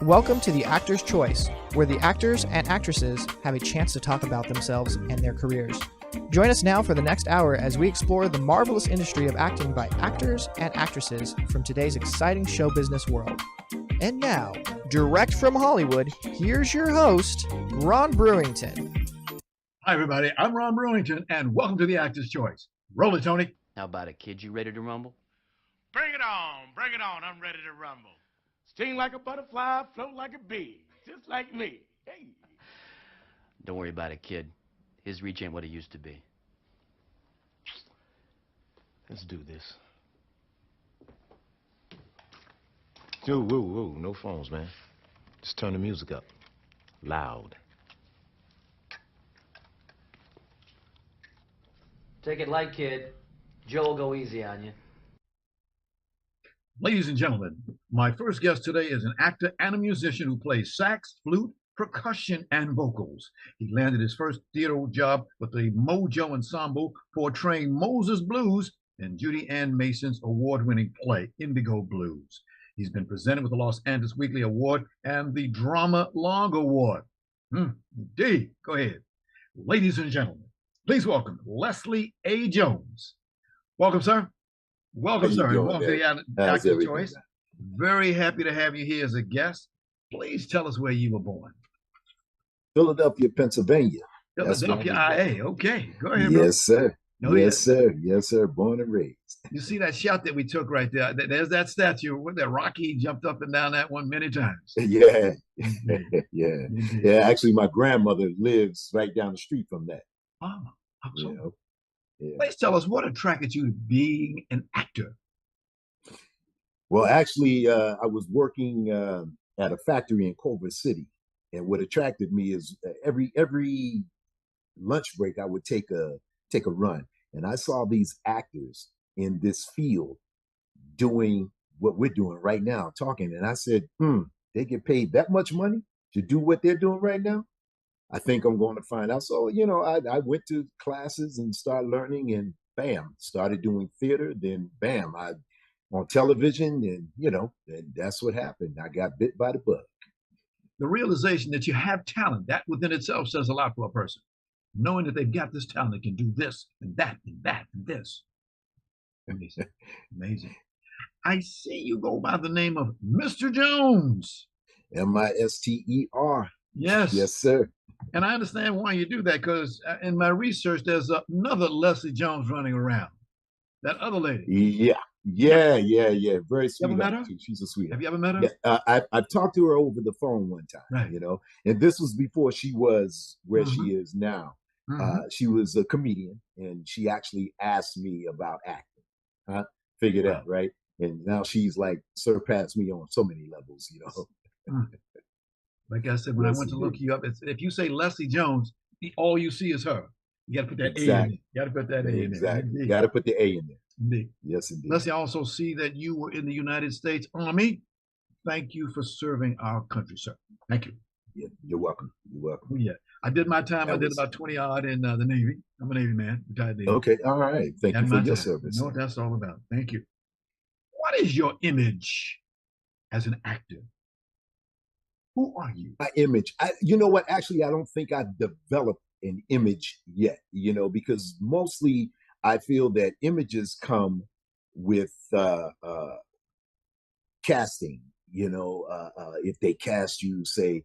Welcome to The Actor's Choice, where the actors and actresses have a chance to talk about themselves and their careers. Join us now for the next hour as we explore the marvelous industry of acting by actors and actresses from today's exciting show business world. And now, direct from Hollywood, here's your host, Ron Brewington. Hi, everybody. I'm Ron Brewington, and welcome to The Actor's Choice. Roll it, Tony. How about it, kid? You ready to rumble? Bring it on. Bring it on. I'm ready to rumble. Sting like a butterfly, float like a bee, just like me. Hey. Don't worry about it, kid. His reach ain't what it used to be. Let's do this. Whoa, no phones, man. Just turn the music up. Loud. Take it light, kid. Joe will go easy on you. Ladies and gentlemen, my first guest today is an actor and a musician who plays sax, flute, percussion, and vocals. He landed his first theater job with the Mojo Ensemble, portraying Moses Blues in Judy Ann Mason's award-winning play, Indigo Blues. He's been presented with the Los Angeles Weekly Award and the Drama Long Award. Indeed. Go ahead. Ladies and gentlemen, please welcome Leslie A. Jones. Welcome, sir. Welcome, sir. Welcome to The Actor's Choice. Very happy to have you here as a guest. Please tell us where you were born. Philadelphia, Pennsylvania. Philadelphia, IA. Okay, go ahead, bro. Yes, sir. Oh, yes, sir. Yes, sir. Born and raised. You see that shot that we took right there? There's that statue. With that Rocky jumped up and down that one many times. Yeah. Yeah. Actually, my grandmother lives right down the street from that. Oh, so. You know? Yeah. Please tell us what attracted you to being an actor. Well, actually, I was working at a factory in Culver City, and what attracted me is every lunch break I would take a run, and I saw these actors in this field doing what we're doing right now, talking, and I said, they get paid that much money to do what they're doing right now? I think I'm going to find out. So, I went to classes and started learning, and bam, started doing theater. Then bam, I on television, and and that's what happened. I got bit by the bug. The realization that you have talent, that within itself says a lot for a person. Knowing that they've got this talent, they can do this and that and that and this. Amazing. Amazing. I see you go by the name of Mr. Jones. Mister. Yes. Yes, sir. And I understand why you do that, because in my research, there's another Leslie Jones running around. That other lady. Yeah. Very sweet. You ever met her? She's a sweetheart. Have you ever met her? Yeah, I've talked to her over the phone one time, right. And this was before she was where she is now. She was a comedian, and she actually asked me about acting. Figured out, right? And now she's like surpassed me on so many levels, Like I said, when I went to look you up, if you say Leslie Jones, all you see is her. You got to put that A in there. You got to put that A in there. Exactly. You got to put the A in there. Indeed. Yes, indeed. Leslie, I also see that you were in the United States Army. Thank you for serving our country, sir. Thank you. Yeah, you're welcome. You're welcome. Yeah, I did my time. I did about 20 odd in the Navy. I'm a Navy man, retired Navy. Okay, all right. Thank you for your service. You know what that's all about. Thank you. What is your image as an actor? Who are you? My image. You know what? Actually, I don't think I've developed an image yet, because mostly I feel that images come with casting, if they cast you, say,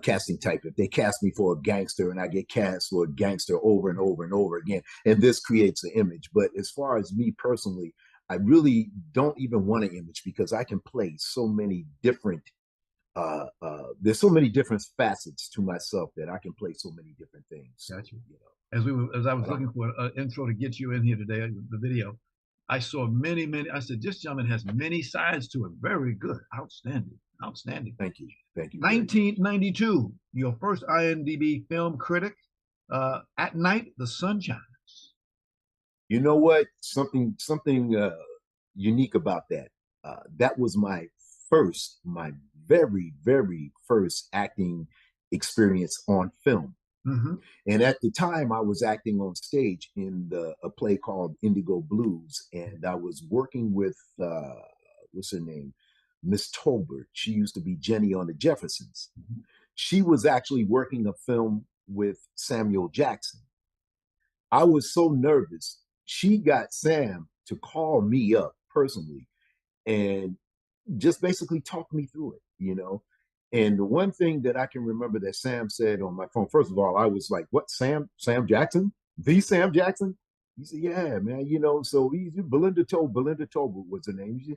casting type, if they cast me for a gangster and I get cast for a gangster over and over and over again, and this creates an image. But as far as me personally, I really don't even want an image, because I can play so many different there's so many different facets to myself that I can play so many different things. Gotcha. As I was looking for an intro to get you in here today, the video, I saw many. I said, this gentleman has many sides to it. Very good. Outstanding. Thank you. 1992, your first IMDb film critic. At Night, the Sun Shines. You know what? Something unique about that. That was my very, very first acting experience on film. And at the time, I was acting on stage in a play called Indigo Blues, and I was working with what's her name, Miss Tolbert. She used to be Jenny on the Jeffersons. Mhm. She was actually working a film with Samuel Jackson. I was so nervous. She got Sam to call me up personally and just basically talk me through it, you know. And the one thing that I can remember that Sam said on my phone, first of all, I was like, "What, Sam Jackson? The Sam Jackson?" He said, "Yeah, man, you know." So Belinda Tolbert was her name.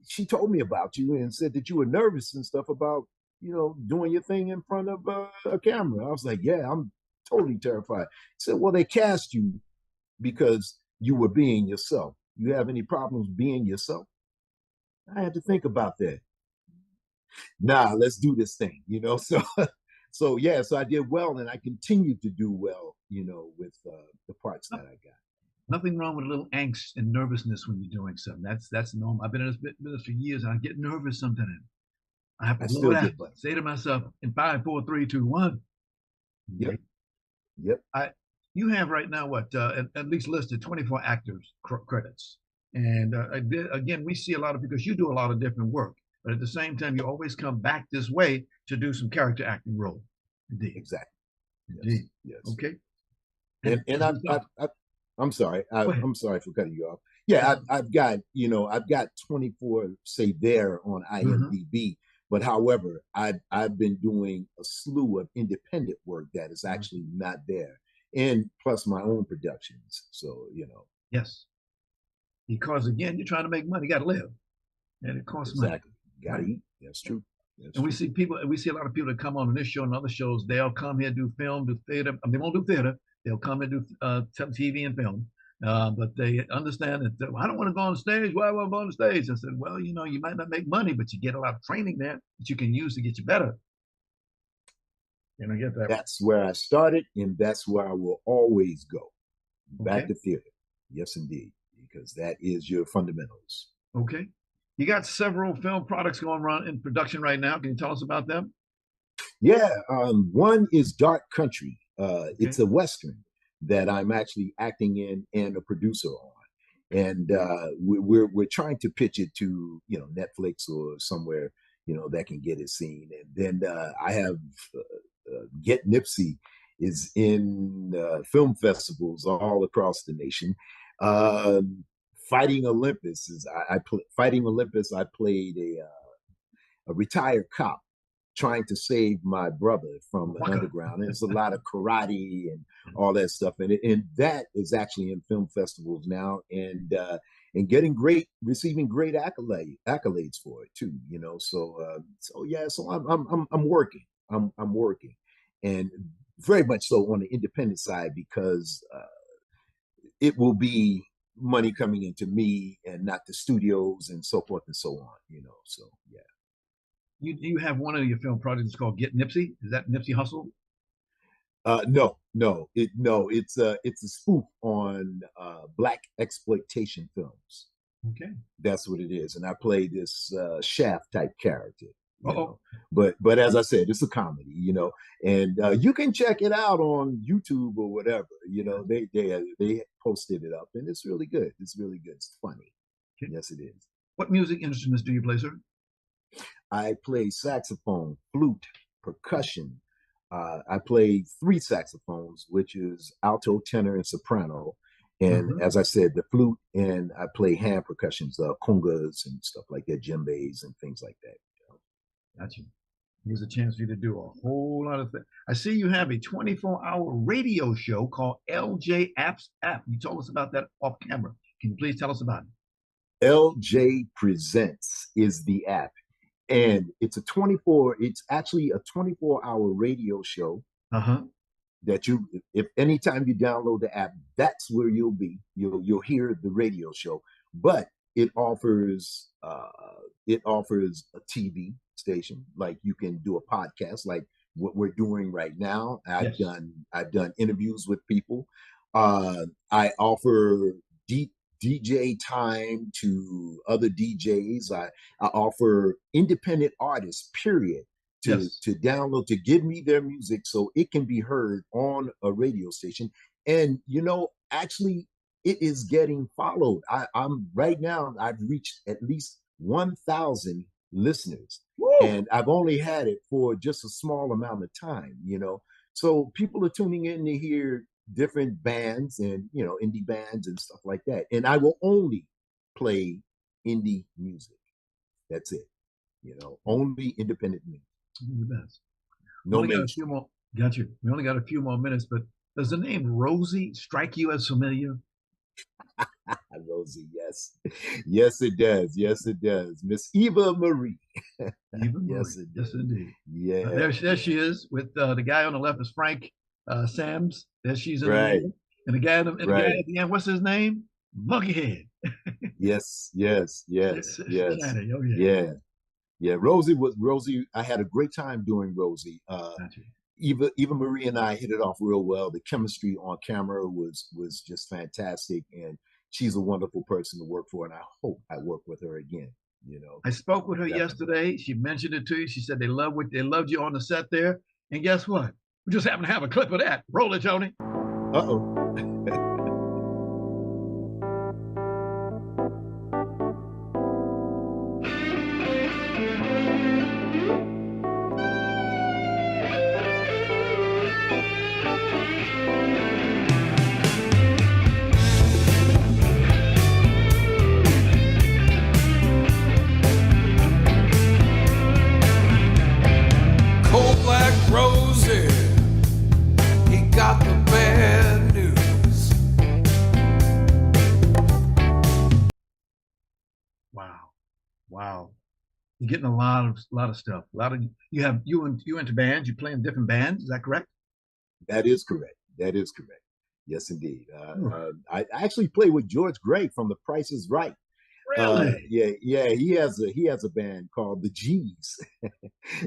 She told me about you and said that you were nervous and stuff about, you know, doing your thing in front of a camera. I was like, "Yeah, I'm totally terrified." He said, "Well, they cast you because you were being yourself. You have any problems being yourself?" I had to think about that. Nah, let's do this thing, you know. So, so yeah, so I did well, and I continued to do well, you know, with the parts that I got. Nothing wrong with a little angst and nervousness when you're doing something. That's normal. I've been in this business for years, and I get nervous sometimes. I have to I blow still it out. get buzzed. Say to myself, in 5, 4, 3, 2, 1. Yep, yep. You have right now what at least listed 24 actors credits, and again, we see a lot of, because you do a lot of different work, but at the same time, you always come back this way to do some character acting role. Indeed, Exactly. indeed. Yes. Okay. And I'm sorry. Go ahead. I'm sorry for cutting you off. Yeah, Mhm. I've got 24 say there on IMDb, but however, I've been doing a slew of independent work that is actually not there, and plus my own productions. So, you know, Yes, because again, you're trying to make money. You got to live, and it costs money. exactly. Gotta Right. eat. That's true. That's And we true. see people, we see a lot of people that come on this show and other shows. They'll come here, do film, do theater. I mean, they won't do theater. They'll come and do TV and film. But they understand that, I don't want to go on stage. Why won't I go on stage? I said, well, you know, you might not make money, but you get a lot of training there that you can use to get you better. You know, get that. That's where I started, and that's where I will always go. Back Okay. to theater. Yes, indeed, because that is your fundamentals. Okay. You got several film products going on in production right now. Can you tell us about them? Yeah, one is Dark Country. It's Okay. a Western that I'm actually acting in and a producer on. And we're trying to pitch it to, you know, Netflix or somewhere, you know, that can get it seen. And then I have Get Nipsey is in film festivals all across the nation. Fighting Olympus is Fighting Olympus. I played a retired cop trying to save my brother from the underground. And it's a lot of karate and all that stuff. And that is actually in film festivals now, and receiving great accolades for it too. You know, so yeah. So I'm working. I'm working, and very much so on the independent side, because it will be money coming into me and not the studios and so forth and so on. You know, so yeah. You have one of your film projects called Get Nipsey. Is that Nipsey Hussle? No, it's a spoof on black exploitation films. Okay. That's what it is, and I play this Shaft type character. You know? Uh-oh. But as I said, it's a comedy, you know, and you can check it out on YouTube or whatever. You know, they posted it up, and it's really good. It's really good. It's funny. Okay. Yes, it is. What music instruments do you play, sir? I play saxophone, flute, percussion. I play 3 saxophones, which is alto, tenor, and soprano. And as I said, the flute, and I play hand percussions, congas and stuff like that, djembes and things like that. You know? Gotcha. Here's a chance for you to do a whole lot of things. I see you have a 24-hour radio show called LJ Apps App. You told us about that off camera. Can you please tell us about it? LJ Presents is the app. And it's actually a 24-hour radio show that if anytime you download the app, that's where you'll be. You'll hear the radio show, but it offers a TV station, like you can do a podcast like what we're doing right now. I've done interviews with people. I offer DJ time to other DJs. I offer independent artists, period, to download, to give me their music so it can be heard on a radio station. And, you know, actually, it is getting followed. I'm right now, I've reached at least 1,000 listeners. Woo! And I've only had it for just a small amount of time, you know. So people are tuning in to hear different bands and, you know, indie bands and stuff like that. And I will only play indie music. That's it. You know, only independent music. The best. No only got a mainstream. few more. Got you. We only got a few more minutes, but does the name Rosie strike you as familiar? Rosie, yes. Yes, it does. Yes, it does. Miss Eva Marie. Eva Marie. Yes, it Yes, does. indeed. Yeah. There she is with the guy on the left is Frank Sams. There she's in the Right. middle. And the guy, and the guy at the end, what's his name? Monkeyhead. Yes, yes, yes, yes. Shiny. Oh, yeah. Yeah. Yeah. Rosie. I had a great time doing Rosie. Got you. Eva Marie and I hit it off real well. The chemistry on camera was just fantastic, and she's a wonderful person to work for. And I hope I work with her again. You know, I spoke with her definitely. yesterday. She mentioned it to you. She said they loved you on the set there. And guess what? We just happen to have a clip of that. Roll it, Tony. Uh-oh. Cold black Rosie, he got the bad news. Wow. You're getting a lot of stuff. You into bands. You play in different bands. Is that correct? That is correct. That is correct. Yes, indeed. I actually play with George Gray from The Price is Right. Really? Yeah. He has a band called the G's,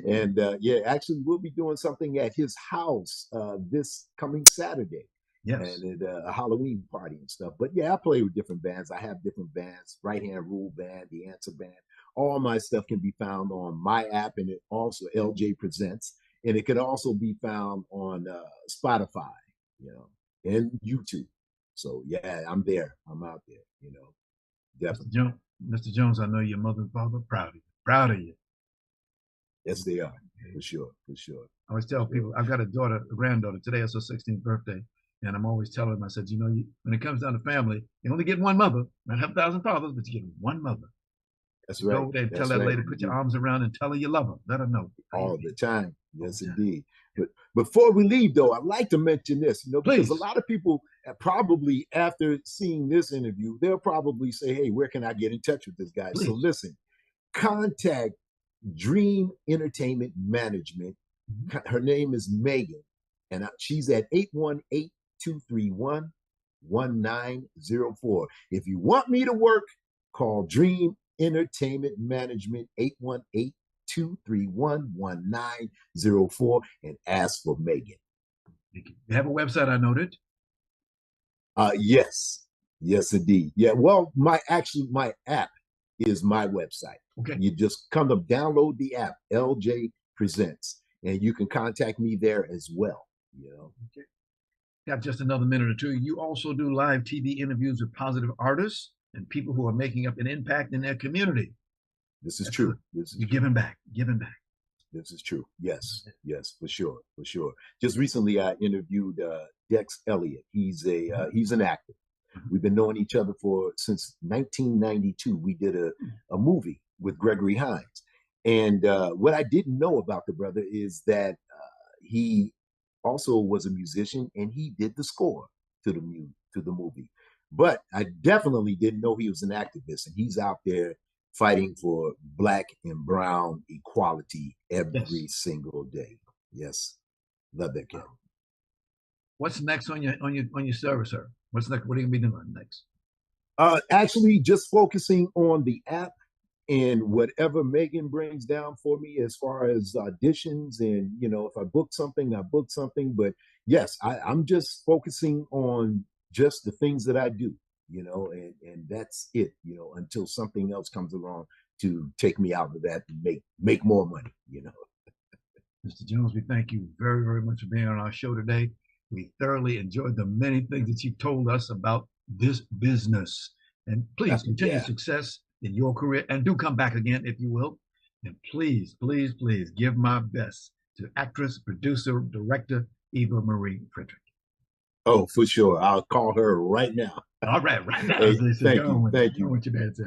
and actually we'll be doing something at his house this coming Saturday. Yes. And at a Halloween party and stuff. But yeah, I play with different bands. I have different bands: Right Hand Rule Band, The Answer Band. All my stuff can be found on my app, and it also LJ Presents, and it can also be found on Spotify, you know, and YouTube. So yeah, I'm there. I'm out there, you know. Definitely. Mr. Jones, I know your mother and father are proud of you. Proud of you. Yes, they are. For sure. For sure. I always tell people, I've got a granddaughter. Today is her 16th birthday. And I'm always telling them, I said, you know, when it comes down to family, you only get one mother. Not have 1,000 fathers, but you get one mother. That's right. Go over there and tell that lady, put your arms around and tell her you love her. Let her know. All the time. Yes, indeed. But before we leave, though, I'd like to mention this, you know, because a lot of people probably after seeing this interview, they'll probably say, hey, where can I get in touch with this guy? Please. So listen, contact Dream Entertainment Management. Mm-hmm. Her name is Megan, and she's at 818-231-1904. If you want me to work, call Dream Entertainment Management 818-231-1904 and ask for Megan. You have a website, I noted. Yes, indeed. Yeah, well, my app is my website. Okay. You just come to download the app, LJ Presents, and you can contact me there as well. You know. Okay. Got just another minute or two. You also do live TV interviews with positive artists and people who are making up an impact in their community. This is true. You're giving back. This is true. Yes, for sure. Just recently, I interviewed Dex Elliott. He's an actor. We've been knowing each other since 1992. We did a movie with Gregory Hines, and what I didn't know about the brother is that he also was a musician and he did the score to the movie. But I definitely didn't know he was an activist, and he's out there fighting for Black and brown equality every single day. Yes, love that kid. What's next on your service, sir? What's next? What are you gonna be doing next? Actually, just focusing on the app and whatever Megan brings down for me as far as auditions, and you know, if I book something, I book something. But yes, I'm just focusing on just the things that I do, you know, and that's it, you know, until something else comes along to take me out of that and make more money, you know. Mr. Jones, we thank you very, very much for being on our show today. We thoroughly enjoyed the many things that you told us about this business. And please continue success in your career, and do come back again if you will. And please, please, please give my best to actress, producer, director Eva Marie Frederick. Oh, for sure. I'll call her right now. All right, right now. Hey, Thank you. Thank you.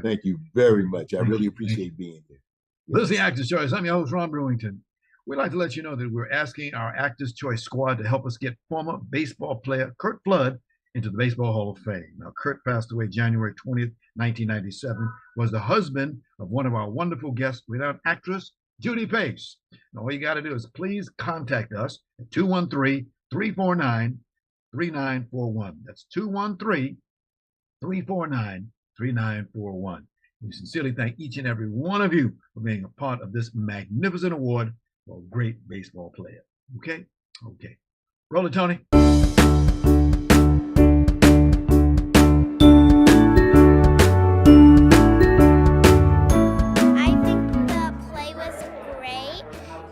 Thank you very much. I really you. appreciate being here. This is the Actors Choice. I'm your host, Ron Brewington. We'd like to let you know that we're asking our Actors Choice squad to help us get former baseball player Curt Flood into the Baseball Hall of Fame. Now, Curt passed away January 20th, 1997, was the husband of one of our wonderful guests, renowned actress Judy Pace. Now, all you got to do is please contact us at 213-349-3941. That's 213-349-3941. We sincerely thank each and every one of you for being a part of this magnificent award for a great baseball player. Okay? Okay. Roll it, Tony. I think the play was great,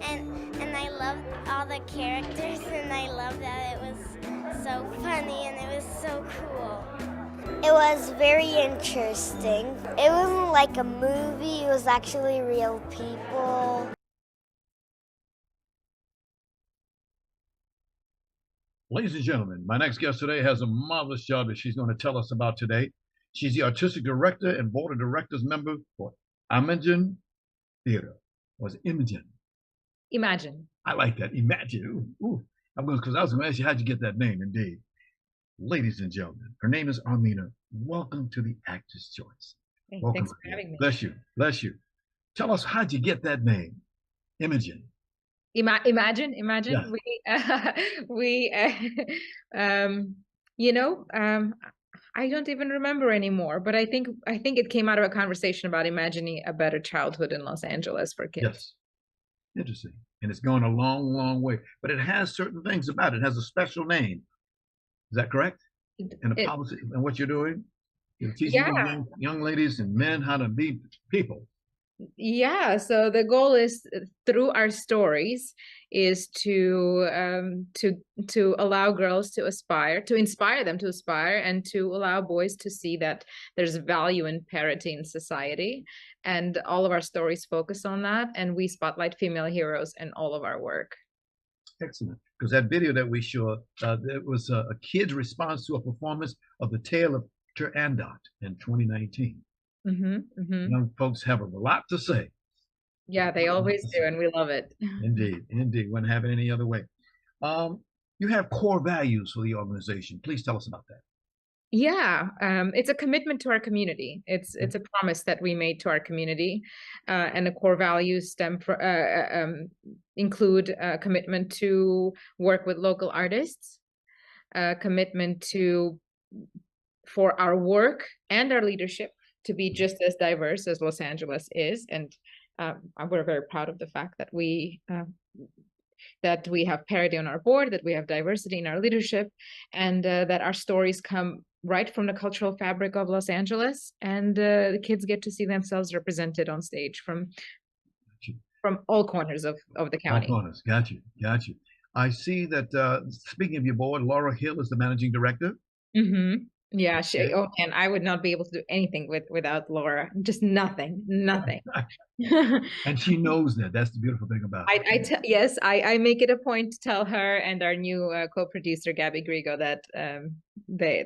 and I loved all the characters, and I loved that it was so funny and it was so cool. It was very interesting. It wasn't like a movie, it was actually real people. Ladies and gentlemen, my next guest today has a marvelous job that she's going to tell us about today. She's the artistic director and board of directors member for Imagine Theater. Was it Imogen? Imagine. I like that. Imagine. Ooh. Because I was going to ask you, how'd you get that name? Indeed. Ladies and gentlemen, her name is Armina. Welcome to the Actors Choice. Hey, Welcome. thanks for having me. Bless you. Bless you. Tell us, how'd you get that name? Imogen. Imagine. Yeah. I don't even remember anymore, but I think it came out of a conversation about imagining a better childhood in Los Angeles for kids. Yes. Interesting. And it's gone a long, long way. But it has certain things about it. It has a special name. Is that correct? And the policy and what you're doing? You're teaching young ladies and men how to be people. Yeah, so the goal is through our stories is to allow girls to aspire, to inspire them to aspire, and to allow boys to see that there's value in parity in society. And all of our stories focus on that, and we spotlight female heroes in all of our work. Excellent. Because that video that we showed, it was a kid's response to a performance of The Tale of Turandot in 2019. Young folks have a lot to say. Yeah, they always do, and we love it. Indeed, indeed. Wouldn't have it any other way. You have core values for the organization. Please tell us about that. Yeah, it's a commitment to our community. It's a promise that we made to our community, and the core values include a commitment to work with local artists, a commitment for our work and our leadership to be just as diverse as Los Angeles is, and we're very proud of the fact that we have parity on our board, that we have diversity in our leadership, and that our stories come right from the cultural fabric of Los Angeles, and the kids get to see themselves represented on stage from all corners of the county. All corners. Got you. I see that, speaking of your board, Laura Hill is the managing director. Yeah, and I would not be able to do anything without Laura. Just nothing. And she knows that. That's the beautiful thing about it. I make it a point to tell her and our new co-producer Gabby Grigo that they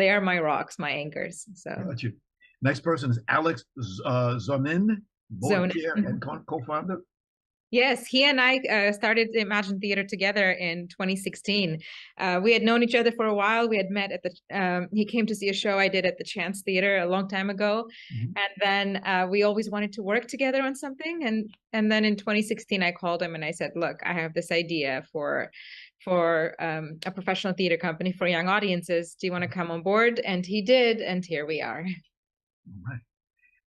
are my rocks, my anchors. So got you. Next person is Alex Zonin, board chair and co-founder. Yes, he and I started Imagine Theater together in 2016. We had known each other for a while. We had met at he came to see a show I did at the Chance Theater a long time ago. And then we always wanted to work together on something. And then in 2016, I called him and I said, look, I have this idea for a professional theater company for young audiences. Do you want to come on board? And he did, and here we are. All right.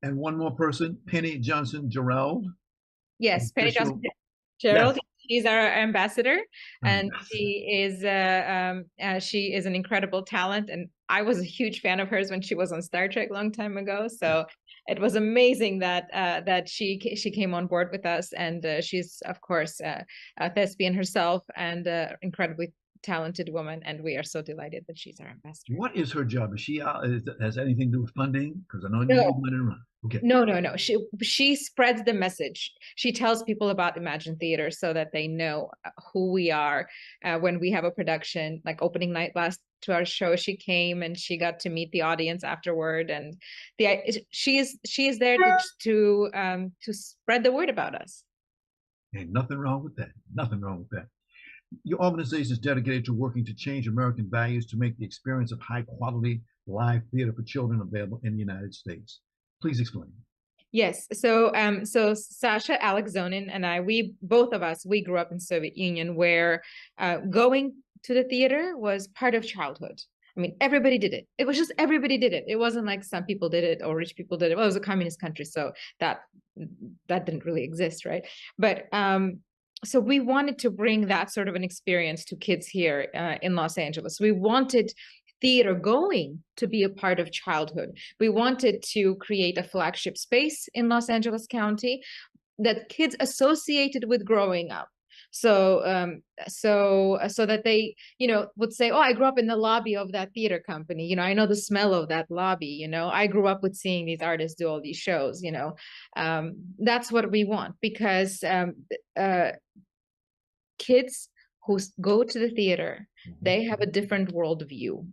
And one more person, Penny Johnson-Gerald. Yes, Penny Johnson-Gerald. Yes. She's our ambassador, and she is an incredible talent. And I was a huge fan of hers when she was on Star Trek a long time ago. So it was amazing that she came on board with us. And she's of course a thespian herself and incredibly talented woman, and we are so delighted that she's our ambassador. What is her job? Is she has anything to do with funding? Because I know you No. need money to run. Okay. No. She spreads the message. She tells people about Imagine Theater so that they know who we are. When we have a production, like opening night last to our show, she came and she got to meet the audience afterward. And she is there to spread the word about us. Ain't nothing wrong with that. Nothing wrong with that. Your organization is dedicated to working to change American values to make the experience of high quality live theater for children available in the United States. Please explain. Yes. So Sasha Alex Zonin and I, both of us grew up in Soviet Union, where going to the theater was part of childhood. I mean, everybody did it. It was just everybody did it. It wasn't like some people did it or rich people did it. Well, it was a communist country, so that didn't really exist, right? But so we wanted to bring that sort of an experience to kids here in Los Angeles. We wanted theater going to be a part of childhood. We wanted to create a flagship space in Los Angeles County that kids associated with growing up. So that they, would say, oh, I grew up in the lobby of that theater company. I know the smell of that lobby. I grew up with seeing these artists do all these shows. That's what we want, because kids who go to the theater, they have a different worldview,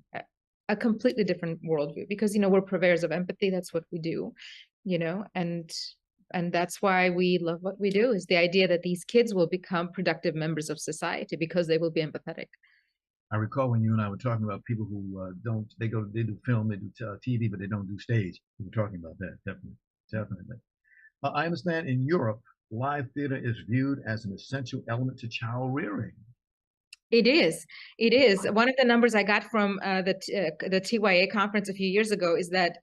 a completely different worldview, because, we're purveyors of empathy. That's what we do, and that's why we love what we do, is the idea that these kids will become productive members of society because they will be empathetic. I recall when you and I were talking about people who they do film, they do TV, but they don't do stage. We were talking about that, definitely. I understand in Europe, live theater is viewed as an essential element to child rearing. It is. One of the numbers I got from the TYA conference a few years ago is that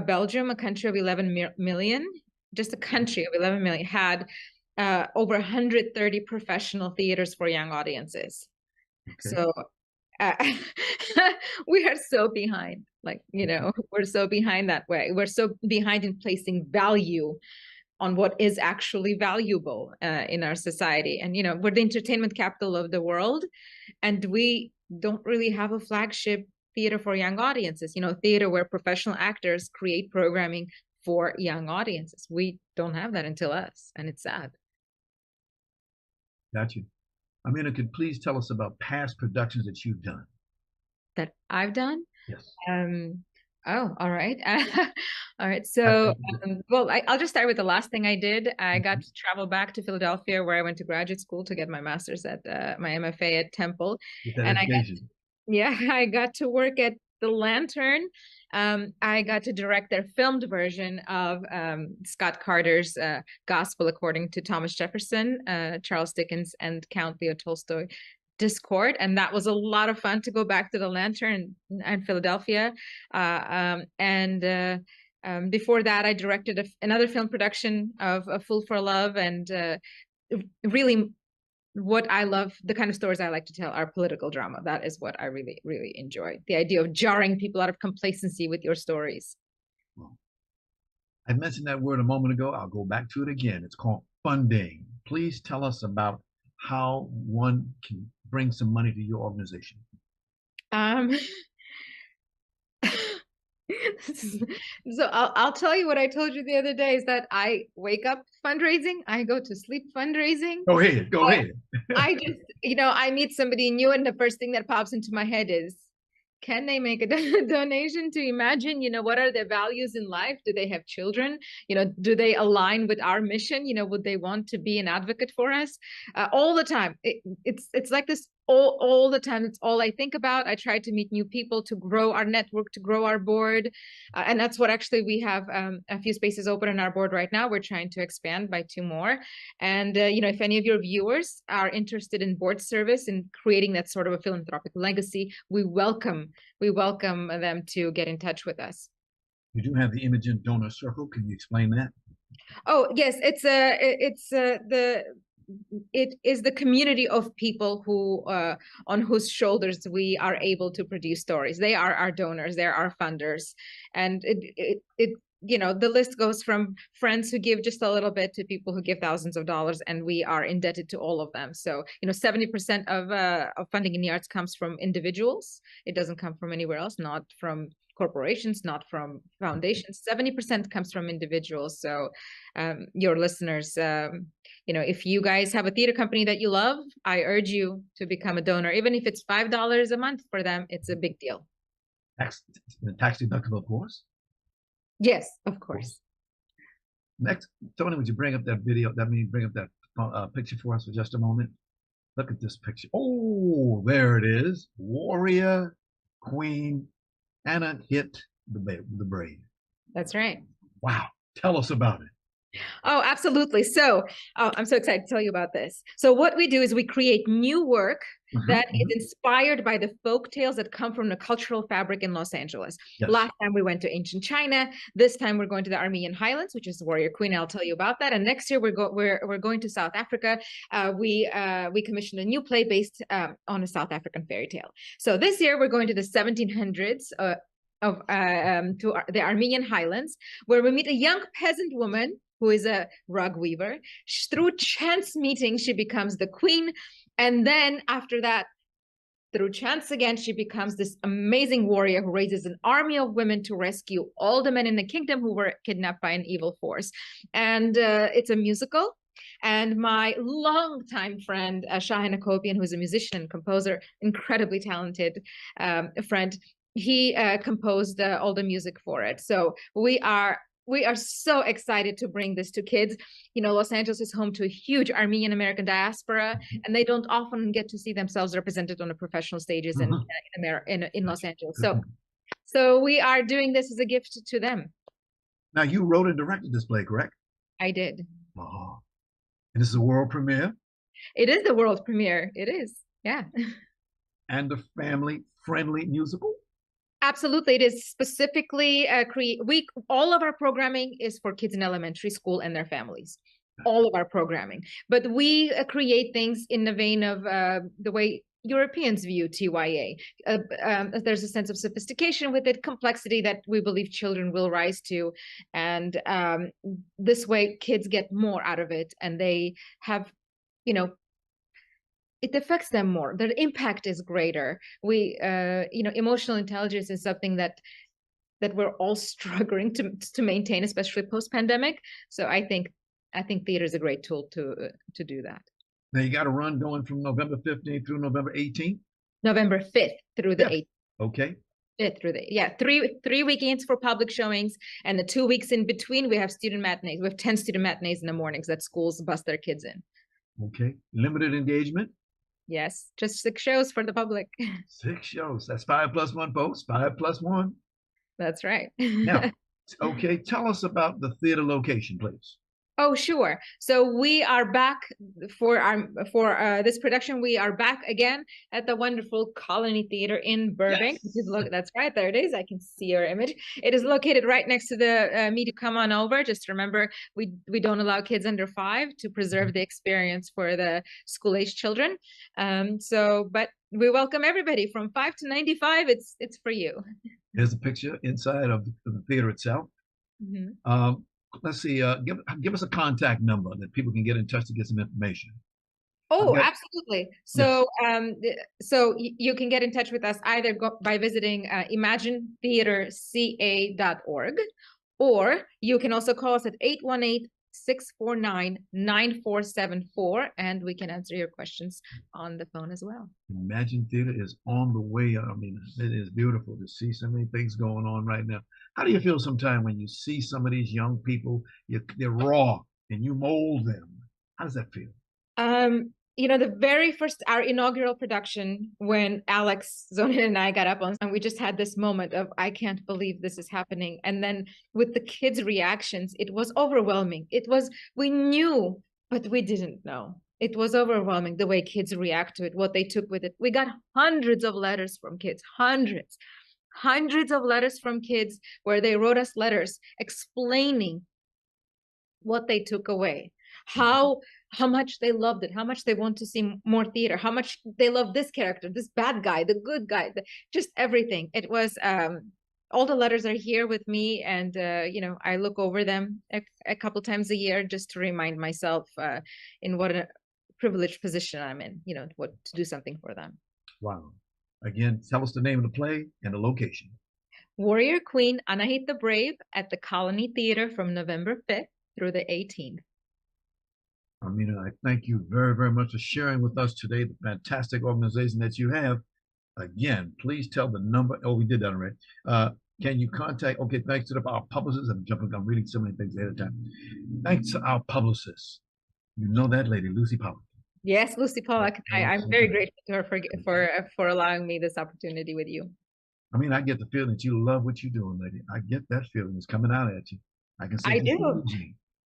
Belgium, a country of 11 million, just a country of 11 million, had over 130 professional theaters for young audiences. Okay. So we are so behind, we're so behind that way. We're so behind in placing value on what is actually valuable in our society. And, we're the entertainment capital of the world, and we don't really have a flagship theater for young audiences, theater where professional actors create programming for young audiences. We don't have that until us, and it's sad. Got you. Armina, could please tell us about past productions that you've done? That I've done? Yes. Oh, all right. All right. So, I'll just start with the last thing I did. I got to travel back to Philadelphia, where I went to graduate school to get my master's at my MFA at Temple. And I got to work at The Lantern. I got to direct their filmed version of Scott Carter's Gospel According to Thomas Jefferson, Charles Dickens, and Count Leo Tolstoy Discord, and that was a lot of fun to go back to The Lantern and Philadelphia. Before that, I directed another film production of A Fool for Love, and really what I love, the kind of stories I like to tell, are political drama. That is what I really, really enjoy. The idea of jarring people out of complacency with your stories. Well, I mentioned that word a moment ago. I'll go back to it again. It's called funding. Please tell us about how one can bring some money to your organization. So I'll tell you what I told you the other day, is that I wake up fundraising, I go to sleep fundraising. Go ahead. I just, I meet somebody new, and the first thing that pops into my head is, can they make a donation to Imagine? What are their values in life? Do they have children? Do they align with our mission? Would they want to be an advocate for us? All the time. It's like this all the time. It's all I think about. I try to meet new people to grow our network, to grow our board. And that's what actually we have a few spaces open on our board right now. We're trying to expand by 2 more. And, if any of your viewers are interested in board service and creating that sort of a philanthropic legacy, we welcome them to get in touch with us. You do have the Imogen Donor Circle. Can you explain that? Oh, yes. It is the community of people who, on whose shoulders we are able to produce stories. They are our donors. They're our funders. And the list goes from friends who give just a little bit to people who give thousands of dollars, and we are indebted to all of them. So 70% of funding in the arts comes from individuals. It doesn't come from anywhere else, not from corporations, not from foundations. 70% comes from individuals. So your listeners, if you guys have a theater company that you love, I urge you to become a donor. Even if it's $5 a month for them, it's a big deal. Tax deductible, of course. Yes, of course. Next, Tony, would you bring up that video? Bring up that picture for us for just a moment. Look at this picture. Oh, there it is. Warrior Queen Anna hit the braid. That's right. Wow. Tell us about it. Oh, absolutely. So I'm so excited to tell you about this. So what we do is we create new work that is inspired by the folk tales that come from the cultural fabric in Los Angeles. Yes. Last time we went to ancient China. This time we're going to the Armenian Highlands, which is Warrior Queen. I'll tell you about that. And next year we're going to South Africa. We commissioned a new play based on a South African fairy tale. So this year we're going to the 1700s. To the Armenian Highlands, where we meet a young peasant woman who is a rug weaver. Through chance meeting, she becomes the queen. And then after that, through chance again, she becomes this amazing warrior who raises an army of women to rescue all the men in the kingdom who were kidnapped by an evil force. And it's a musical. And my longtime friend, Shahin Akopian, who's a musician and composer, incredibly talented friend, he composed all the music for it. So we are so excited to bring this to kids. Los Angeles is home to a huge Armenian American diaspora, and they don't often get to see themselves represented on the professional stages in Los Angeles. So we are doing this as a gift to them. Now, you wrote and directed this play, correct? I did. Oh. And this is a world premiere? It is the world premiere. It is, yeah. And a family-friendly musical? Absolutely. It is specifically all of our programming is for kids in elementary school and their families. All of our programming. But we create things in the vein of the way Europeans view TYA. There's a sense of sophistication with it, complexity that we believe children will rise to. And this way kids get more out of it, and they have, it affects them more. Their impact is greater. Emotional intelligence is something that we're all struggling to maintain, especially post-pandemic. So I think theater is a great tool to do that. Now you got a run going from November 15th through November 18th? November 5th through the 8th. Okay. 5th through the, three weekends for public showings, and the 2 weeks in between we have student matinees. We have 10 student matinees in the mornings that schools bus their kids in. Okay. Limited engagement? Yes, just 6 shows for the public. 6 shows. That's 5 plus 1 post, 5 plus 1. That's right. Now, okay, tell us about the theater location, please. Oh, sure. So we are back for this production. We are back again at the wonderful Colony Theater in Burbank. Yes. That's right. There it is. I can see your image. It is located right next to the Me to Come On Over. Just remember, we don't allow kids under 5 to preserve the experience for the school-age children. But we welcome everybody from 5 to 95. It's for you. Here's a picture inside of the theater itself. Mm-hmm. Let's see, give us a contact number that people can get in touch to get some information. Oh, absolutely. So, so you can get in touch with us either by visiting imaginetheaterca.org, or you can also call us at 818-649-9474, and we can answer your questions on the phone as well. Imagine Theater is on the way. I mean, it is beautiful to see so many things going on right now. How do you feel sometimes when you see some of these young people, they're raw and you mold them? How does that feel? The very first, our inaugural production, when Alex Zonin and I got up on, and we just had this moment of, I can't believe this is happening. And then with the kids' reactions, it was overwhelming. We knew, but we didn't know. It was overwhelming the way kids react to it, what they took with it. We got hundreds of letters from kids, hundreds of letters from kids where they wrote us letters explaining what they took away, how much they loved it, how much they want to see more theater, how much they love this character, this bad guy, the good guy, just everything. It was all the letters are here with me, and I look over them a couple times a year just to remind myself in what a privileged position I'm in, what to do something for them. Wow. Again, tell us the name of the play and the location. Warrior Queen Anahit the Brave at the Colony Theater from November 5th through the 18th. Armina, I thank you very, very much for sharing with us today the fantastic organization that you have. Again, please tell the number. Oh, we did that already. Can you contact? Okay, thanks to our publicists. I'm reading so many things ahead of time. Thanks to our publicists. You know that lady, Lucy Pollock. Yes, Lucy Pollock. I'm very grateful to her for allowing me this opportunity with you. I mean, I get the feeling that you love what you're doing, lady. I get that feeling. It's coming out at you. I can see. I do.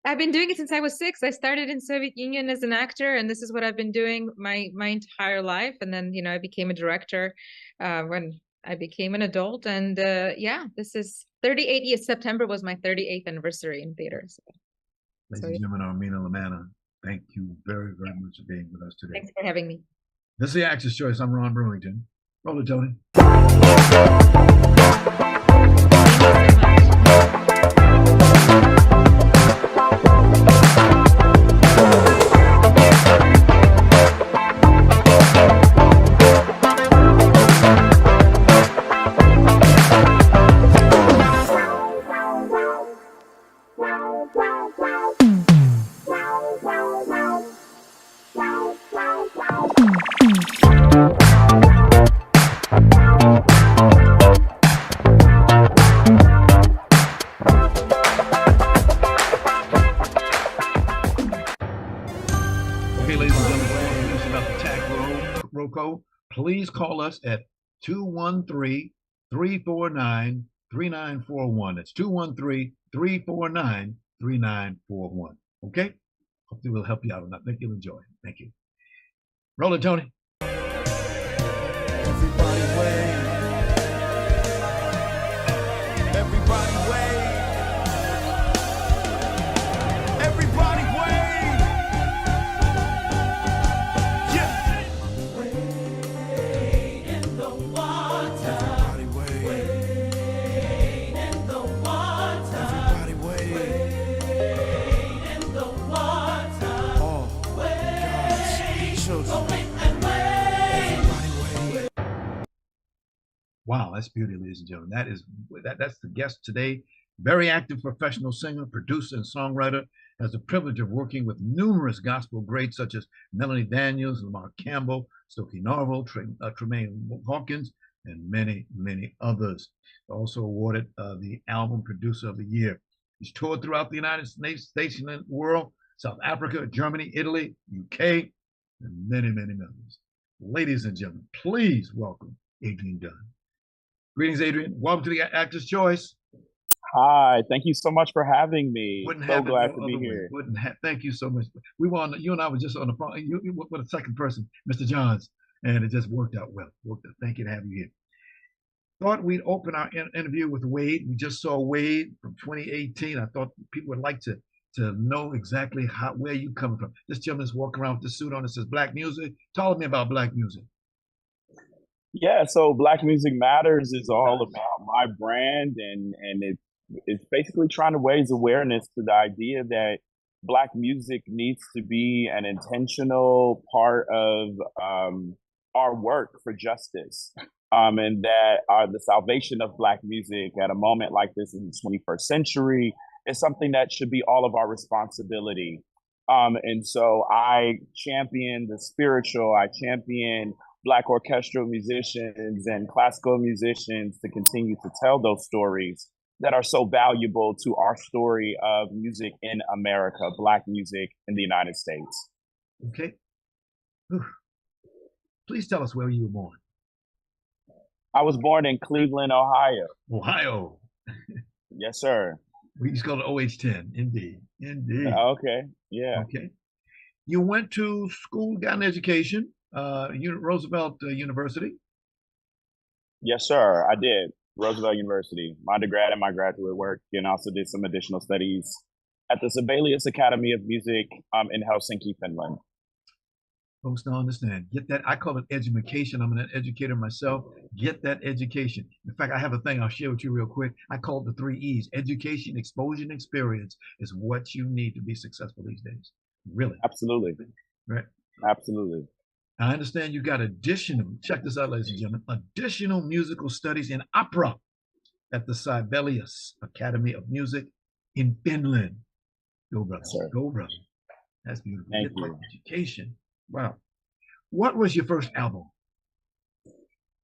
I've been doing it since I was 6. I started in Soviet Union as an actor, and this is what I've been doing my entire life. And then, I became a director when I became an adult. And this is 38 years. September was my 38th anniversary in theater. Ladies and gentlemen, Armina LaManna, thank you very, very much for being with us today. Thanks for having me. This is the Actor's Choice. I'm Ron Brewington. Roll it, Tony. Please call us at 213-349-3941. It's 213-349-3941. Okay? Hopefully we'll help you out on that. I think you'll enjoy it. Thank you. Roll it, Tony. Everybody wave. Everybody wave. Everybody wave. Yeah. Wade in the water. Everybody wave. Wade in the water. Everybody wave. Wade in the water. Oh, God's children. Wow, that's beauty, ladies and gentlemen. That's the guest today. Very active professional singer, producer, and songwriter. Has the privilege of working with numerous gospel greats such as Melanie Daniels, Lamar Campbell, Stokey Norval, Tremaine Hawkins, and many, many others. Also awarded the Album Producer of the Year. He's toured throughout the United States and the world, South Africa, Germany, Italy, UK, and many, many others. Ladies and gentlemen, please welcome Adrian Dunn. Greetings, Adrian. Welcome to the Actor's Choice. Hi, thank you so much for having me. Wouldn't so glad to be here. Thank you so much. You and I were just on the phone. You with a second person, Mr. Johns, and it just worked out well. Thank you to have you here. Thought we'd open our interview with Wade. We just saw Wade from 2018. I thought people would like to know exactly where you coming from. This gentleman's walking around with the suit on that says Black Music. Talk to me about Black Music. Yeah, so Black Music Matters is all about my brand, and it's basically trying to raise awareness to the idea that Black music needs to be an intentional part of our work for justice, and that the salvation of Black music at a moment like this in the 21st century is something that should be all of our responsibility. And so I champion the spiritual, I champion Black orchestral musicians and classical musicians to continue to tell those stories that are so valuable to our story of music in America, Black music in the United States. Okay. Please tell us where you were born. I was born in Cleveland, Ohio. Ohio. Yes, sir. We just call it OH10. Indeed. Okay. Yeah. Okay. You went to school, got an education, Roosevelt University. Yes, sir. I did. Roosevelt University, my undergrad and my graduate work, and also did some additional studies at the Sibelius Academy of Music in Helsinki, Finland. Folks don't understand. Get that. I call it education. I'm an educator myself. Get that education. In fact, I have a thing I'll share with you real quick. I call it the 3 E's. Education, exposure, and experience is what you need to be successful these days. Really. Absolutely. Right. Absolutely. I understand you got additional, check this out, ladies and gentlemen, additional musical studies in opera at the Sibelius Academy of Music in Finland. Go, brother. Sir. Go, brother. That's beautiful. Thank Get you. that education. Wow. What was your first album?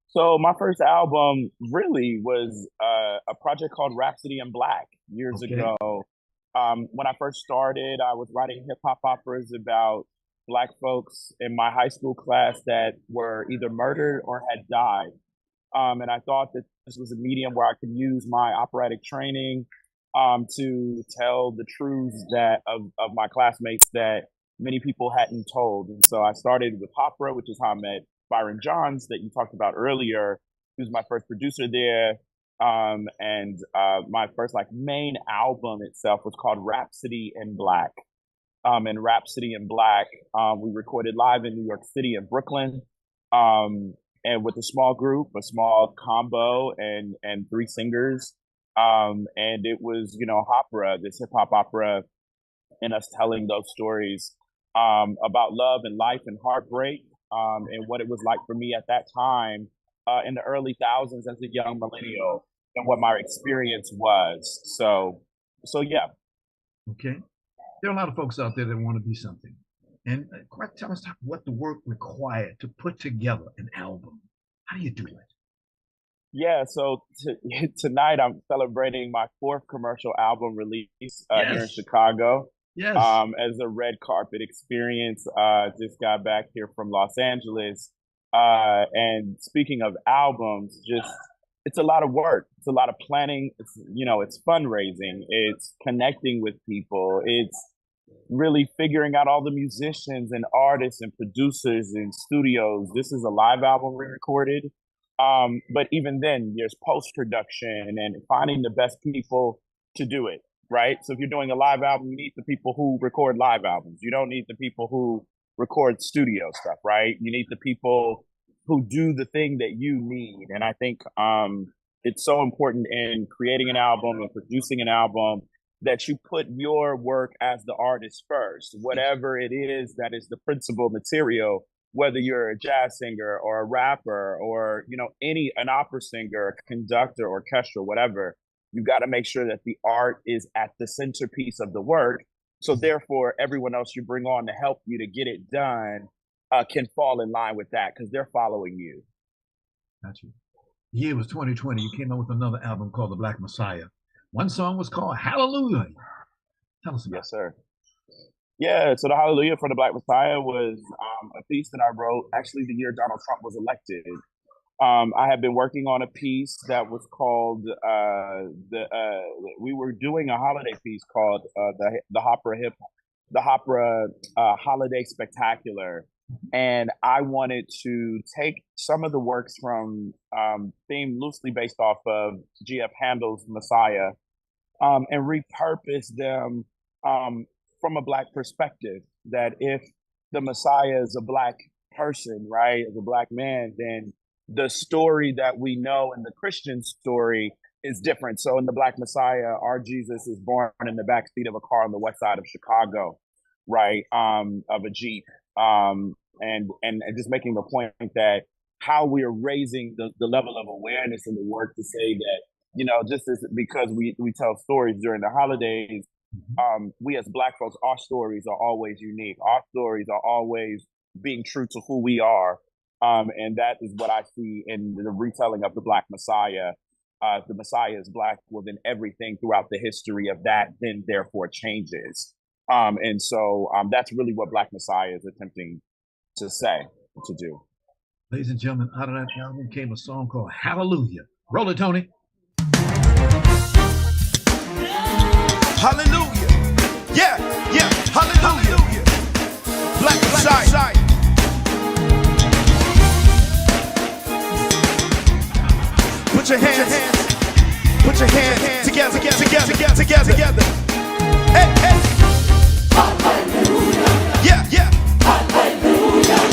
So my first album really was a project called Rhapsody in Black years Okay. ago. When I first started, I was writing hip hop operas about Black folks in my high school class that were either murdered or had died. And I thought that this was a medium where I could use my operatic training to tell the truths that of my classmates that many people hadn't told. And so I started with opera, which is how I met Byron Johns that you talked about earlier, who's my first producer there. And my first main album itself was called Rhapsody in Black. And Rhapsody in Black, we recorded live in New York City and Brooklyn, and with a small group, a small combo, and 3 singers. And it was, opera, this hip hop opera, and us telling those stories about love and life and heartbreak, and what it was like for me at that time in the early thousands as a young millennial, and what my experience was. So yeah. Okay. There are a lot of folks out there that want to be something. And quite tell us what the work required to put together an album. How do you do it? Yeah, so tonight I'm celebrating my 4th commercial album release here in Chicago. Yes. As a red carpet experience. Just got back here from Los Angeles. And speaking of albums, it's a lot of work. It's a lot of planning. It's fundraising. It's connecting with people. It's really figuring out all the musicians and artists and producers and studios. This is a live album re-recorded. But even then, there's post-production and finding the best people to do it, right? So if you're doing a live album, you need the people who record live albums. You don't need the people who record studio stuff, right? You need the people who do the thing that you need. And I think it's so important in creating an album and producing an album that you put your work as the artist first, whatever it is that is the principal material, whether you're a jazz singer or a rapper or, an opera singer, a conductor, orchestra, whatever. You got to make sure that the art is at the centerpiece of the work. So therefore, everyone else you bring on to help you to get it done can fall in line with that because they're following you. Gotcha. The year was 2020. You came out with another album called The Black Messiah. One song was called Hallelujah. Tell us about it. Yes, sir. Yeah, so the Hallelujah for the Black Messiah was a piece that I wrote actually the year Donald Trump was elected. I had been working on a piece that was called we were doing a holiday piece called the Opera Holiday Spectacular, and I wanted to take some of the works from theme loosely based off of G.F. Handel's Messiah, and repurpose them from a Black perspective. That if the Messiah is a Black person, right, as a Black man, then the story that we know in the Christian story is different. So in the Black Messiah, our Jesus is born in the backseat of a car on the west side of Chicago, right, of a Jeep. And just making the point that how we are raising the level of awareness in the work to say that, just as because we tell stories during the holidays, we as Black folks, our stories are always unique. Our stories are always being true to who we are. And that is what I see in the retelling of the Black Messiah. The Messiah is Black, well, then everything throughout the history of that then therefore changes. And so that's really what Black Messiah is attempting to say, to do. Ladies and gentlemen, out of that album came a song called Hallelujah. Roll it, Tony. Hallelujah. Yeah, hallelujah. Black Messiah. Put your hands together. Hey. Hallelujah. Yeah. Hallelujah.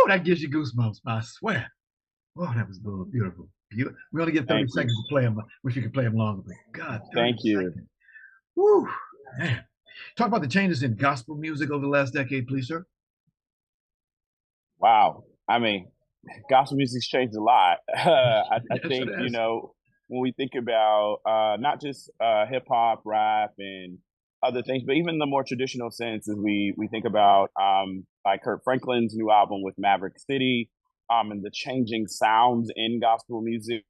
that gives you goosebumps, I swear. Oh, that was beautiful. We only get 30 Thank seconds you. to play them. Wish we could play them longer, but God, 30 Thank you. seconds. Woo, man. Talk about the changes in gospel music over the last decade, please, sir. Wow. I mean, gospel music's changed a lot. I Yes, think, it has. when we think about not just hip hop, rap, and other things, but even the more traditional sense, as we think about like Kurt Franklin's new album with Maverick City, and the changing sounds in gospel music,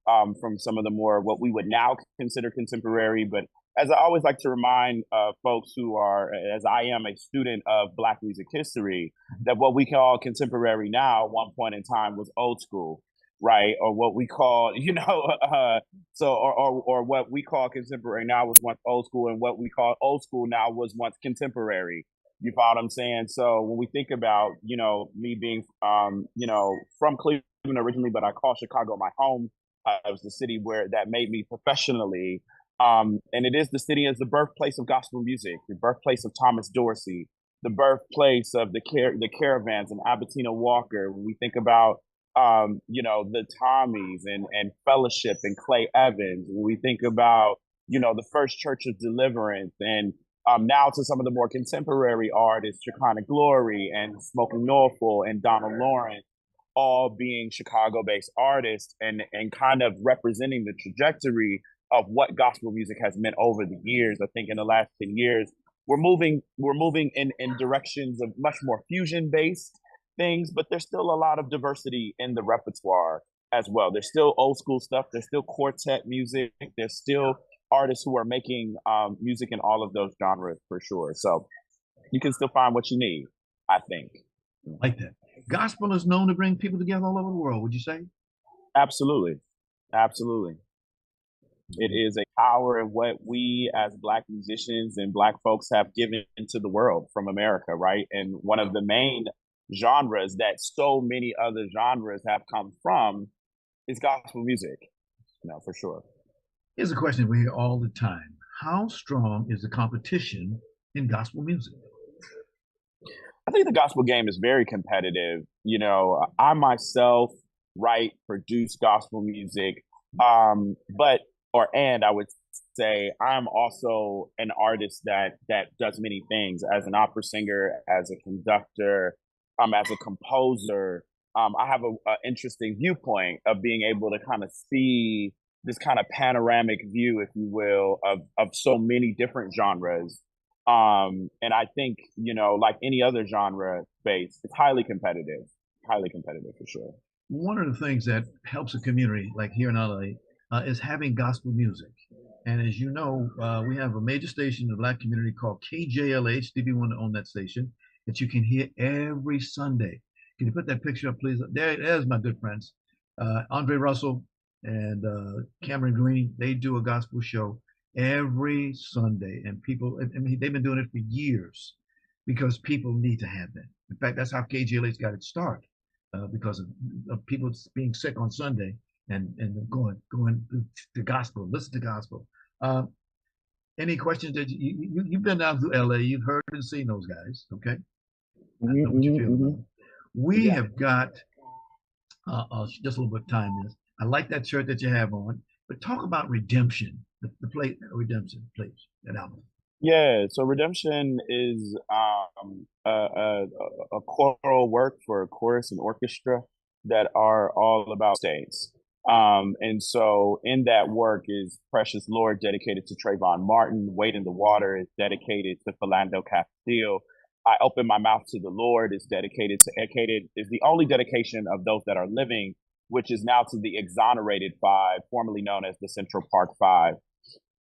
from some of the more what we would now consider contemporary. But as I always like to remind folks who are, as I am a student of Black music history, that what we call contemporary now, at one point in time, was old school, right? Or what we call, or what we call contemporary now was once old school, and what we call old school now was once contemporary. You follow what I'm saying? So when we think about, me being, from Cleveland originally, but I call Chicago my home. It was the city that made me professionally. And it is the city as the birthplace of gospel music, the birthplace of Thomas Dorsey, the birthplace of the Caravans and Albertina Walker. When we think about, the Tommies and Fellowship and Clay Evans, when we think about, the First Church of Deliverance, and now to some of the more contemporary artists, Shekinah Glory and Smoking Norfolk and Donald Lawrence, all being Chicago-based artists and kind of representing the trajectory of what gospel music has meant over the years. I think in the last 10 years, we're moving in directions of much more fusion-based things, but there's still a lot of diversity in the repertoire as well. There's still old school stuff. There's still quartet music. There's still artists who are making music in all of those genres for sure. So you can still find what you need, I think. Like that. Gospel is known to bring people together all over the world, would you say? Absolutely. Absolutely. It is a power in what we as Black musicians and Black folks have given to the world from America, right? And one of the main genres that so many other genres have come from is gospel music, for sure. Here's a question we hear all the time. How strong is the competition in gospel music? I think the gospel game is very competitive. I myself write, produce gospel music, and I would say I'm also an artist that does many things as an opera singer, as a conductor, as a composer. I have an interesting viewpoint of being able to kind of see this kind of panoramic view, if you will, of so many different genres. And I think, like any other genre space, it's highly competitive for sure. One of the things that helps a community like here in LA is having gospel music. And as you know, we have a major station in the Black community called KJLH, Stevie Wonder owned that station, that you can hear every Sunday. Can you put that picture up, please? There's my good friends, Andre Russell and Cameron Green. They do a gospel show every Sunday, and people, they've been doing it for years because people need to have that. In fact, that's how KGLH got its start, because of people being sick on Sunday and going to gospel, listen to gospel. Any questions that you've been down to LA, you've heard and seen those guys, okay? I know what you feel about it. We have got just a little bit of time. I like that shirt that you have on, but talk about Redemption, the play Redemption, please, that album. Yeah, so Redemption is a choral work for chorus and orchestra that are all about states. And so in that work is Precious Lord, dedicated to Trayvon Martin. Wade in the Water is dedicated to Philando Castile. I Open My Mouth to the Lord is dedicated to is the only dedication of those that are living, which is now to the Exonerated Five, formerly known as the Central Park Five.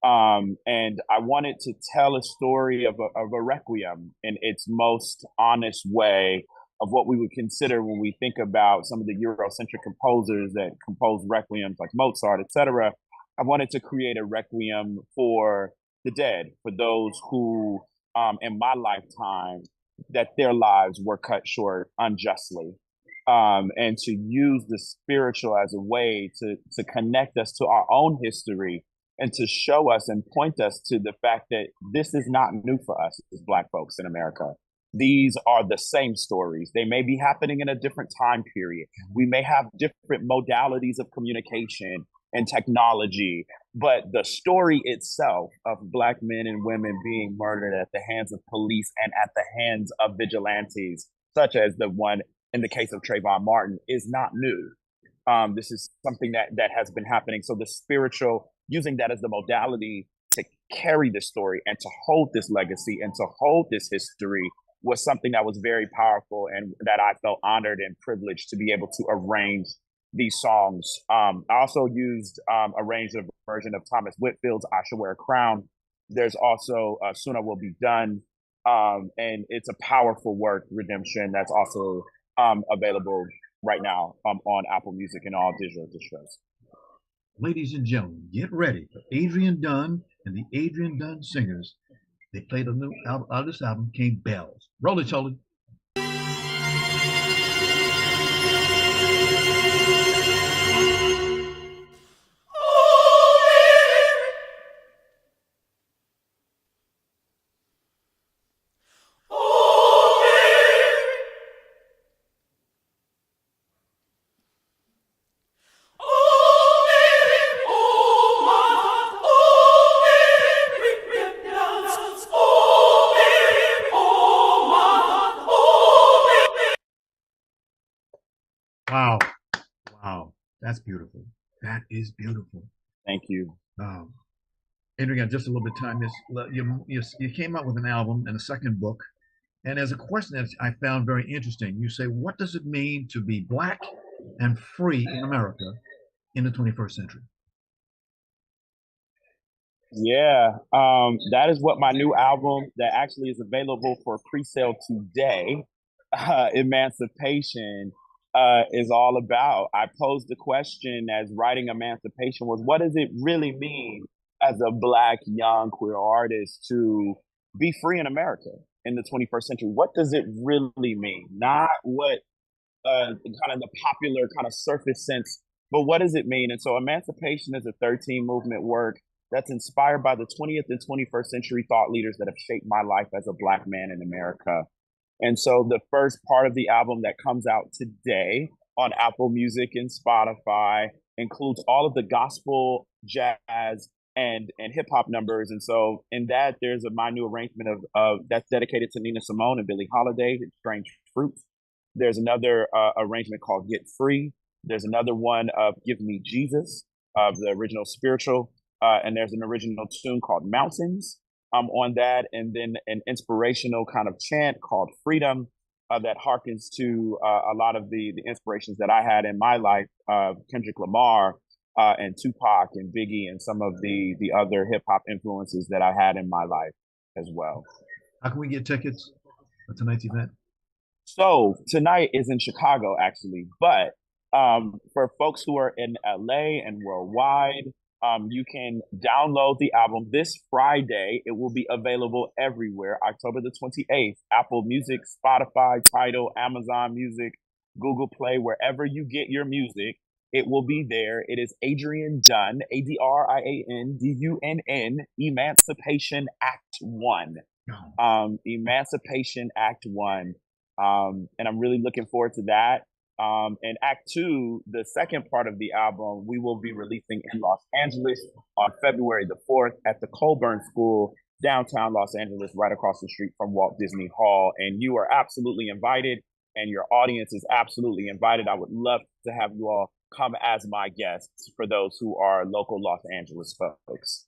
And I wanted to tell a story of a requiem in its most honest way of what we would consider when we think about some of the Eurocentric composers that compose requiems like Mozart, etc. I wanted to create a requiem for the dead, for those who, in my lifetime, that their lives were cut short unjustly. And to use the spiritual as a way to connect us to our own history and to show us and point us to the fact that this is not new for us as Black folks in America. these are the same stories. They may be happening in a different time period. We may have different modalities of communication and technology, but the story itself of Black men and women being murdered at the hands of police and at the hands of vigilantes, such as the one in the case of Trayvon Martin, is not new. This is something that has been happening. So the spiritual, using that as the modality to carry this story and to hold this legacy and to hold this history was something that was very powerful and that I felt honored and privileged to be able to arrange these songs. I also arranged a version of Thomas Whitfield's I Shall Wear a Crown. There's also Soon I Will Be Done. And it's a powerful work, Redemption, that's also available right now on Apple Music and all digital distros. Ladies and gentlemen, get ready for Adrian Dunn and the Adrian Dunn Singers. They played a new album, out of this album came Bells. Roll it, Charlie. Wow. Wow. That's beautiful. That is beautiful. Thank you. Adrian, just a little bit of time. You came out with an album and a second book. And there's a question that I found very interesting. You say, what does it mean to be Black and free in America in the 21st century? Yeah, that is what my new album that actually is available for pre-sale today, Emancipation, is all about. I posed the question as writing Emancipation was, what does it really mean as a Black young queer artist to be free in America in the 21st century? What does it really mean? Not what kind of the popular kind of surface sense, but what does it mean? And so Emancipation is a 13 movement work that's inspired by the 20th and 21st century thought leaders that have shaped my life as a Black man in America. And so the first part of the album that comes out today on Apple Music and Spotify includes all of the gospel, jazz, and hip hop numbers. And so in that, there's my new arrangement of that's dedicated to Nina Simone and Billie Holiday, Strange Fruit. There's another arrangement called Get Free. There's another one of Give Me Jesus, of the original spiritual. And there's an original tune called Mountains on that. And then an inspirational kind of chant called Freedom that harkens to a lot of the inspirations that I had in my life, Kendrick Lamar and Tupac and Biggie and some of the other hip hop influences that I had in my life as well. How can we get tickets for tonight's event? So tonight is in Chicago, actually, but for folks who are in LA and worldwide, you can download the album this Friday. It will be available everywhere, October the 28th, Apple Music, Spotify, Tidal, Amazon Music, Google Play, wherever you get your music, it will be there. It is Adrian Dunn, ADRIANDUNN, Emancipation Act 1. Emancipation Act 1. And I'm really looking forward to that. And Act 2, the second part of the album, we will be releasing in Los Angeles on February the 4th at the Colburn School, downtown Los Angeles, right across the street from Walt Disney Hall. And you are absolutely invited, and your audience is absolutely invited. I would love to have you all come as my guests for those who are local Los Angeles folks.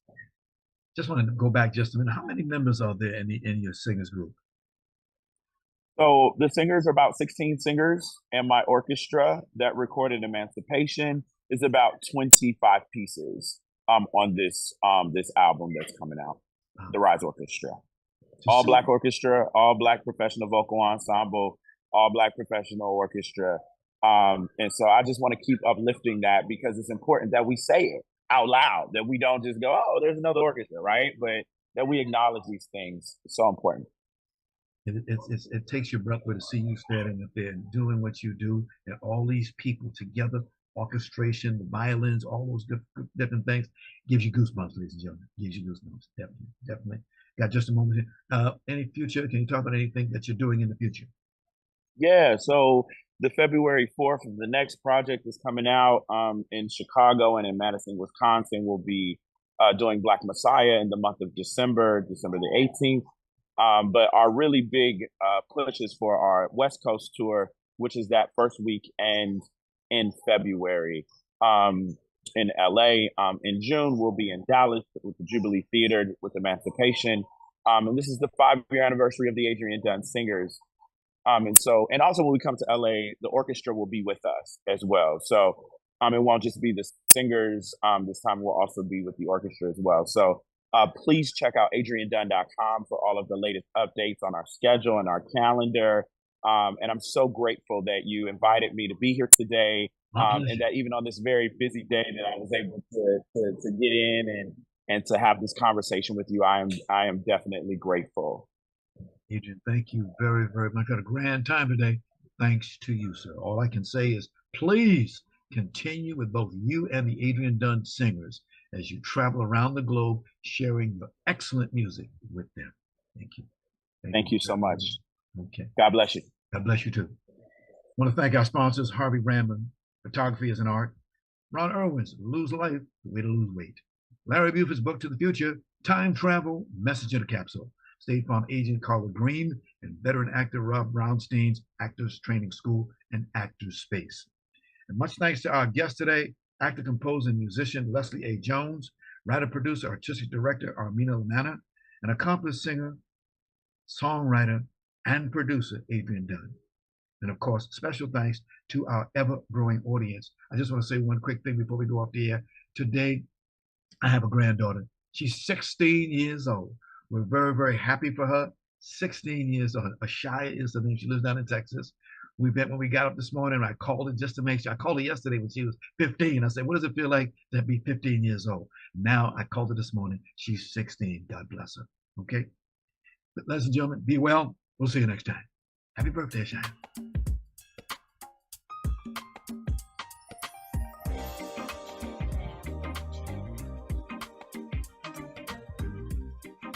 Just want to go back just a minute. How many members are there in your singers group? So the singers are about 16 singers, and my orchestra that recorded Emancipation is about 25 pieces on this album that's coming out. The Rise Orchestra. All Black orchestra, all Black professional vocal ensemble, all Black professional orchestra. And so I just want to keep uplifting that because it's important that we say it out loud, that we don't just go, oh, there's another orchestra, right? But that we acknowledge these things. It's so important. It takes your breath away to see you standing up there and doing what you do, and all these people together, orchestration, the violins, all those different things, gives you goosebumps, ladies and gentlemen. Gives you goosebumps, definitely. got just a moment here. Any future? Can you talk about anything that you're doing in the future? Yeah, so the February 4th, the next project is coming out in Chicago and in Madison, Wisconsin. We'll be doing Black Messiah in the month of December the 18th. But our really big push is for our West Coast tour, which is that first weekend in February in LA. In June, we'll be in Dallas with the Jubilee Theater with Emancipation. And this is the 5-year anniversary of the Adrian Dunn Singers. And also when we come to LA, the orchestra will be with us as well. So it won't just be the singers. This time we'll also be with the orchestra as well. So please check out adriandunn.com for all of the latest updates on our schedule and our calendar. And I'm so grateful that you invited me to be here today. And that even on this very busy day that I was able to get in and to have this conversation with you, I am definitely grateful. Adrian, thank you very, very much. Had a grand time today. Thanks to you, sir. All I can say is please continue with both you and the Adrian Dunn Singers as you travel around the globe sharing the excellent music with them. Thank you. Thank you so much. Okay. God bless you. God bless you too. I want to thank our sponsors, Harvey Ramlin, Photography is an Art, Ron Irwin's Lose Life, The Way to Lose Weight, Larry Buford's book To the Future, Time Travel, Message in a Capsule, State Farm agent Carla Green, and veteran actor Rob Brownstein's Actors Training School and Actors Space. And much thanks to our guest today, actor, composer, and musician Leslie A. Jones, writer, producer, artistic director Armina LaManna, and accomplished singer, songwriter, and producer Adrian Dunn. And of course, special thanks to our ever-growing audience. I just want to say one quick thing before we go off the air. Today, I have a granddaughter. She's 16 years old. We're very, very happy for her. 16 years old. Ashaya is the name. She lives down in Texas. We met when we got up this morning. I called her just to make sure. I called her yesterday when she was 15. I said, what does it feel like to be 15 years old? Now I called her this morning. She's 16. God bless her. Okay? But ladies and gentlemen, be well. We'll see you next time. Happy birthday, Ashaya.